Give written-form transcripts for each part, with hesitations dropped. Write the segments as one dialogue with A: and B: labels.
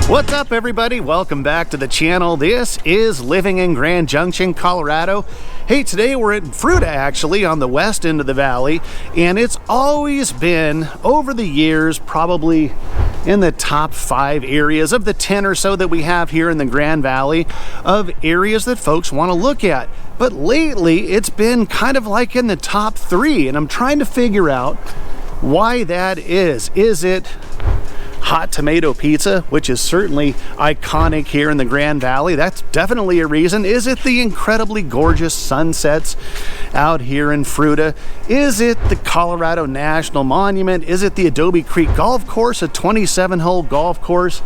A: What's up, everybody? Welcome back to the channel. This is Living in Grand Junction, Colorado. Hey, today we're in Fruita, actually, on the west end of the valley, and it's always been, over the years, probably in the top 5 areas of the 10 or so that we have here in the Grand Valley of areas that folks want to look at. But lately, it's been kind of like in the top 3, and I'm trying to figure out why that is. Is it hot tomato pizza, which is certainly iconic here in the Grand Valley? That's definitely a reason. Is it the incredibly gorgeous sunsets out here in Fruita? Is it the Colorado National Monument? Is it the Adobe Creek Golf Course, a 27-hole golf course?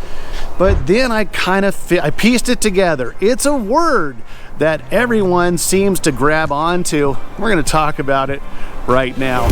A: But then I pieced it together. It's a word that everyone seems to grab onto. We're going to talk about it right now.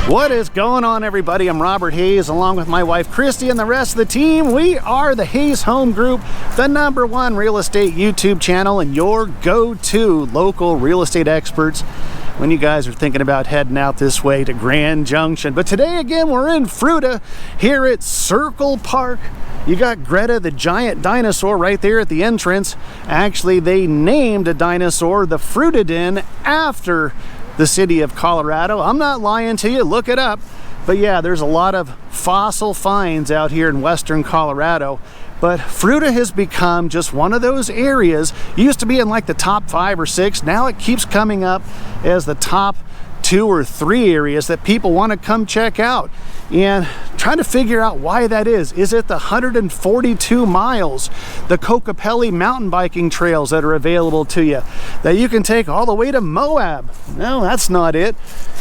A: What is going on, everybody? I'm Robert Hayes, along with my wife Christie and the rest of the team. We are the Hayes Home Group, the #1 real estate YouTube channel and your go-to local real estate experts when you guys are thinking about heading out this way to Grand Junction. But today, again, we're in Fruita here at Circle Park. You got Greta, the giant dinosaur, right there at the entrance. Actually, they named a dinosaur the Fruitidin after the city of Colorado. I'm not lying to you, look it up. But yeah, there's a lot of fossil finds out here in western Colorado. But Fruita has become just one of those areas. Used to be in like the top 5 or 6. Now it keeps coming up as the top 2 or 3 areas that people want to come check out. And trying to figure out why that is. Is it the 142 miles, the Kokopelli mountain biking trails that are available to you, that you can take all the way to Moab? No, that's not it.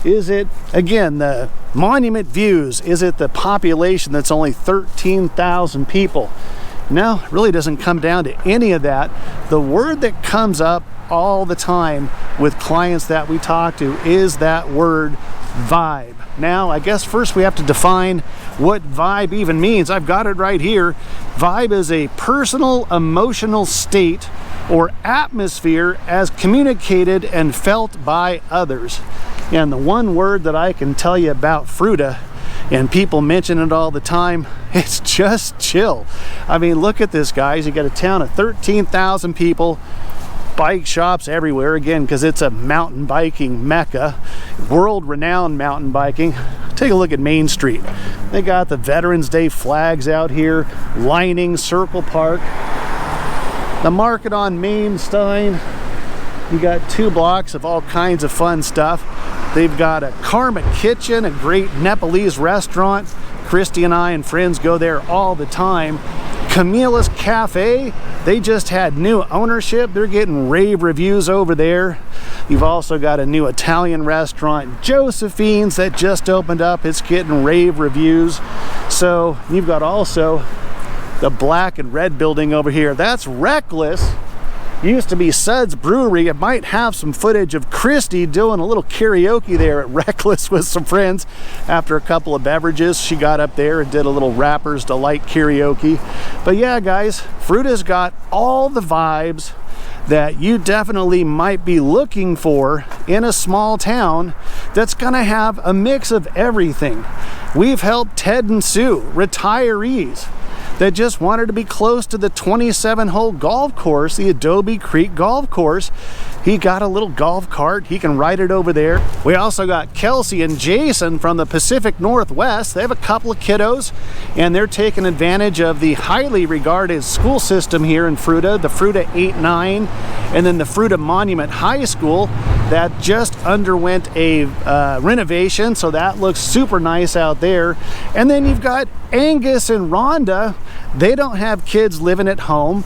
A: Is it, again, the monument views? Is it the population that's only 13,000 people? No, it really doesn't come down to any of that. The word that comes up all the time with clients that we talk to is that word vibe. Now, I guess first we have to define what vibe even means. I've got it right here. Vibe is a personal emotional state or atmosphere as communicated and felt by others. And the one word that I can tell you about Fruita, and people mention it all the time, it's just chill. I mean, look at this, guys. You got a town of 13,000 people, bike shops everywhere, again, because it's a mountain biking mecca, world-renowned mountain biking. Take a look at Main Street. They got the Veterans Day flags out here lining Circle Park. The market on Main Stein. You got 2 blocks of all kinds of fun stuff. They've got a Karma Kitchen, a great Nepalese restaurant. Christie and I and friends go there all the time. Camila's Cafe, they just had new ownership. They're getting rave reviews over there. You've also got a new Italian restaurant, Josephine's, that just opened up. It's getting rave reviews. So you've got also the black and red building over here. That's Reckless. Used to be Suds Brewery. It might have some footage of Christie doing a little karaoke there at Reckless with some friends. After a couple of beverages, she got up there and did a little Rapper's Delight karaoke. But yeah, guys, Fruita's got all the vibes that you definitely might be looking for in a small town that's gonna have a mix of everything. We've helped Ted and Sue, retirees that just wanted to be close to the 27-hole golf course, the Adobe Creek Golf Course. He got a little golf cart. He can ride it over there. We also got Kelsey and Jason from the Pacific Northwest. They have a couple of kiddos, and they're taking advantage of the highly regarded school system here in Fruita, the Fruita 8-9, and then the Fruita Monument High School that just underwent a renovation, so that looks super nice out there. And then you've got Angus and Rhonda. They don't have kids living at home.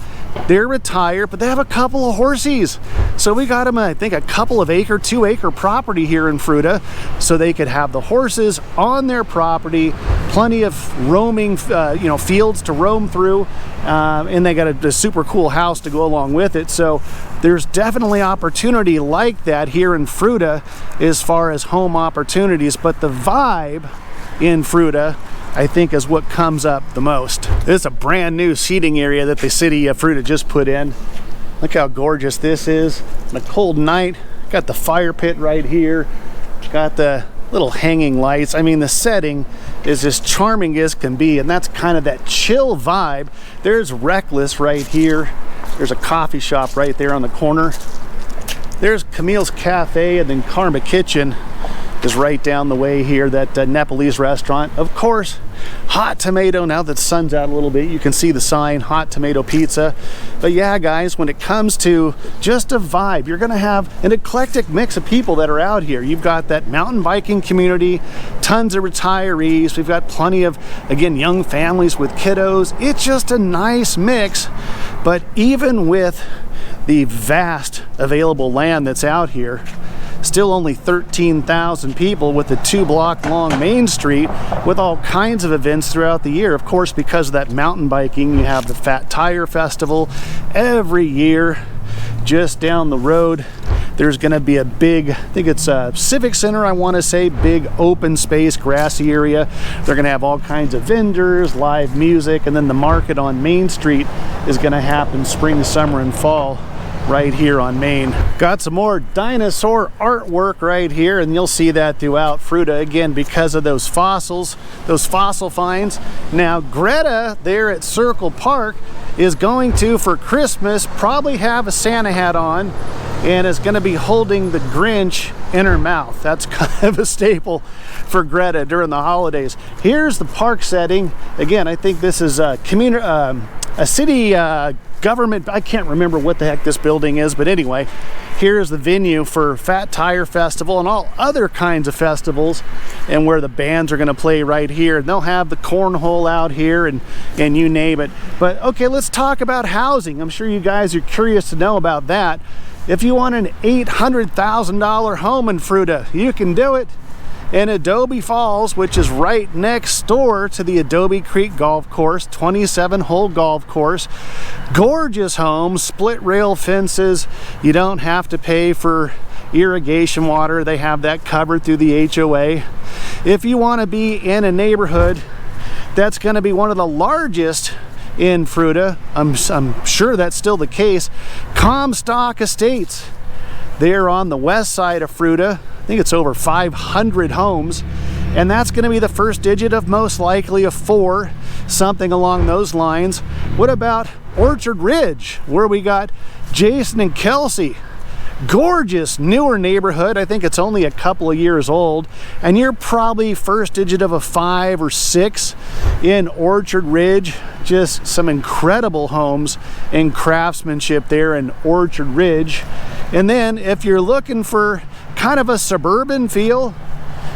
A: They're retired, but they have a couple of horsies. So we got them, I think, a couple of 2-acre property here in Fruita, so they could have the horses on their property, plenty of roaming, fields to roam through, and they got a super cool house to go along with it. So there's definitely opportunity like that here in Fruita as far as home opportunities. But the vibe in Fruita I think is what comes up the most. This is a brand new seating area that the city of Fruita just put in. Look how gorgeous this is. On a cold night, got the fire pit right here. Got the little hanging lights. I mean, the setting is as charming as can be, and that's kind of that chill vibe. There's Reckless right here. There's a coffee shop right there on the corner. There's Camille's Cafe, and then Karma Kitchen is right down the way here, that Nepalese restaurant. Of course, Hot Tomato. Now that the sun's out a little bit, you can see the sign, Hot Tomato Pizza. But yeah, guys, when it comes to just a vibe, you're gonna have an eclectic mix of people that are out here. You've got that mountain biking community, tons of retirees. We've got plenty of, again, young families with kiddos. It's just a nice mix. But even with the vast available land that's out here, still only 13,000 people with a 2-block long main street with all kinds of events throughout the year. Of course, because of that mountain biking, you have the Fat Tire Festival every year. Just down the road, there's going to be a big, I think it's a civic center, I want to say, big open space, grassy area. They're going to have all kinds of vendors, live music, and then the market on Main Street is going to happen spring, summer, and fall right here on Main. Got some more dinosaur artwork right here, and you'll see that throughout Fruita, again, because of those fossils, those fossil finds. Now, Greta there at Circle Park is going to, for Christmas, probably have a Santa hat on and is going to be holding the Grinch in her mouth. That's kind of a staple for Greta during the holidays. Here's the park setting. Again, I think this is a city government, I can't remember what the heck this building is, but anyway, here's the venue for Fat Tire Festival and all other kinds of festivals, and where the bands are going to play right here. And they'll have the cornhole out here and you name it. But okay, let's talk about housing. I'm sure you guys are curious to know about that. If you want an $800,000 home in Fruita, you can do it in Adobe Falls, which is right next door to the Adobe Creek Golf Course, 27-hole golf course. Gorgeous home, split rail fences. You don't have to pay for irrigation water. They have that covered through the HOA. If you want to be in a neighborhood that's going to be one of the largest in Fruita, I'm sure that's still the case, Comstock Estates. They're on the west side of Fruita. I think it's over 500 homes, and that's going to be the first digit of most likely a 4, something along those lines. What about Orchard Ridge, where we got Jason and Kelsey? Gorgeous newer neighborhood. I think it's only a couple of years old, and you're probably first digit of a 5 or 6 in Orchard Ridge. Just some incredible homes and craftsmanship there in Orchard Ridge. And then if you're looking for kind of a suburban feel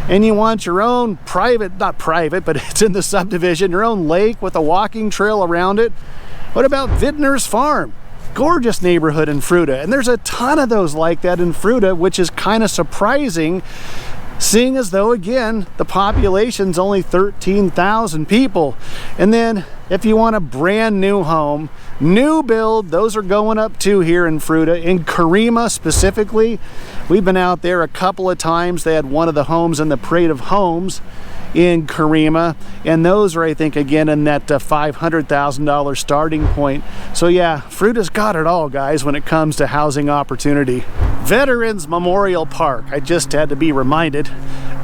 A: and you want your own private, not private, but it's in the subdivision, your own lake with a walking trail around it, what about Vintner's Farm? Gorgeous neighborhood in Fruita, and there's a ton of those like that in Fruita, which is kind of surprising, seeing as though, again, the population's only 13,000 people. And then if you want a brand new home, new build, those are going up too here in Fruita. In Karima specifically, we've been out there a couple of times. They had one of the homes in the Parade of Homes in Karima, and those are, I think, again in that $500,000 starting point. So yeah, Fruita's got it all, guys, when it comes to housing opportunity. Veterans Memorial Park, I just had to be reminded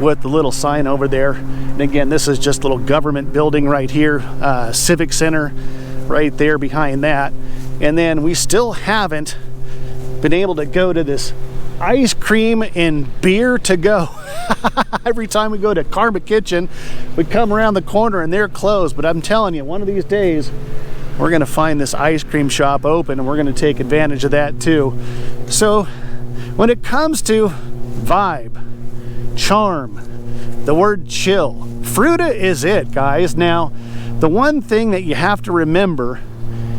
A: with the little sign over there. And again, this is just a little government building right here, civic center right there behind that. And then we still haven't been able to go to this ice cream and beer to go. Every time we go to Karma Kitchen, we come around the corner and they're closed. But I'm telling you, one of these days we're gonna find this ice cream shop open, and we're gonna take advantage of that too. So when it comes to vibe, charm, the word chill, Fruita is it, guys. Now, the one thing that you have to remember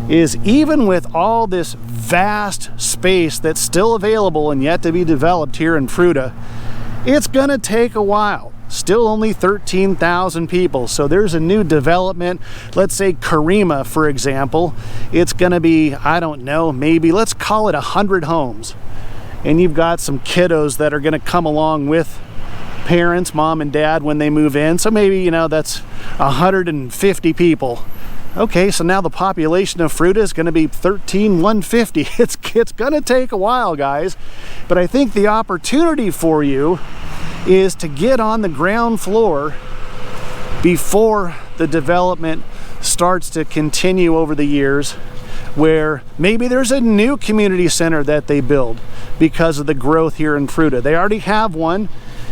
A: is, even with all this vast space that's still available and yet to be developed here in Fruita, it's gonna take a while. Still only 13,000 people. So there's a new development, let's say Karima, for example. It's gonna be, I don't know, maybe let's call it 100 homes. And you've got some kiddos that are gonna come along with parents, mom and dad, when they move in. So maybe, you know, that's 150 people. Okay, so now the population of Fruita is going to be 13,150. It's going to take a while, guys. But I think the opportunity for you is to get on the ground floor before the development starts to continue over the years, where maybe there's a new community center that they build because of the growth here in Fruita. They already have one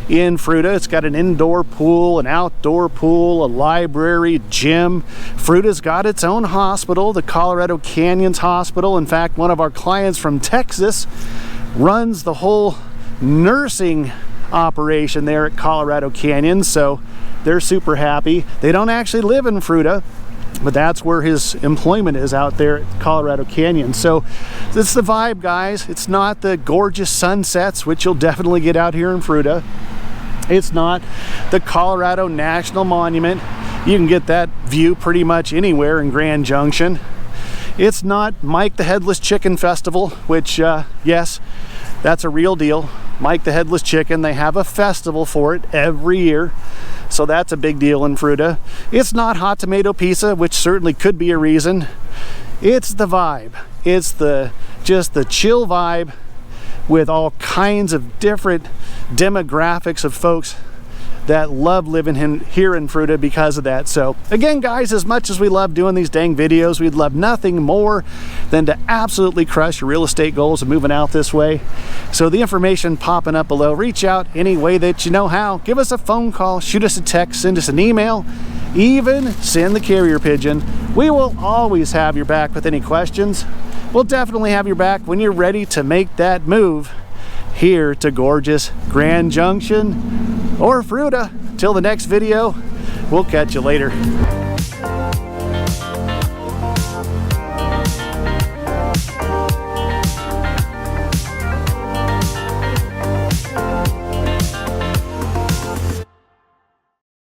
A: in Fruita. It's got an indoor pool, an outdoor pool, a library, gym. Fruita's got its own hospital, the Colorado Canyons Hospital. In fact, one of our clients from Texas runs the whole nursing operation there at Colorado Canyons, so they're super happy. They don't actually live in Fruita, but that's where his employment is, out there at Colorado Canyon. So it's the vibe, guys. It's not the gorgeous sunsets, which you'll definitely get out here in Fruita. It's not the Colorado National Monument. You can get that view pretty much anywhere in Grand Junction. It's not Mike the Headless Chicken Festival, which, yes, that's a real deal. Mike the Headless Chicken, they have a festival for it every year. So that's a big deal in Fruita. It's not Hot Tomato Pizza, which certainly could be a reason. It's the vibe. It's just the chill vibe with all kinds of different demographics of folks that love living here in Fruita because of that. So again, guys, as much as we love doing these dang videos, we'd love nothing more than to absolutely crush your real estate goals and moving out this way. So the information popping up below, reach out any way that you know how. Give us a phone call, shoot us a text, send us an email, even send the carrier pigeon. We will always have your back with any questions. We'll definitely have your back when you're ready to make that move here to gorgeous Grand Junction or Fruita. Till the next video, we'll catch you later.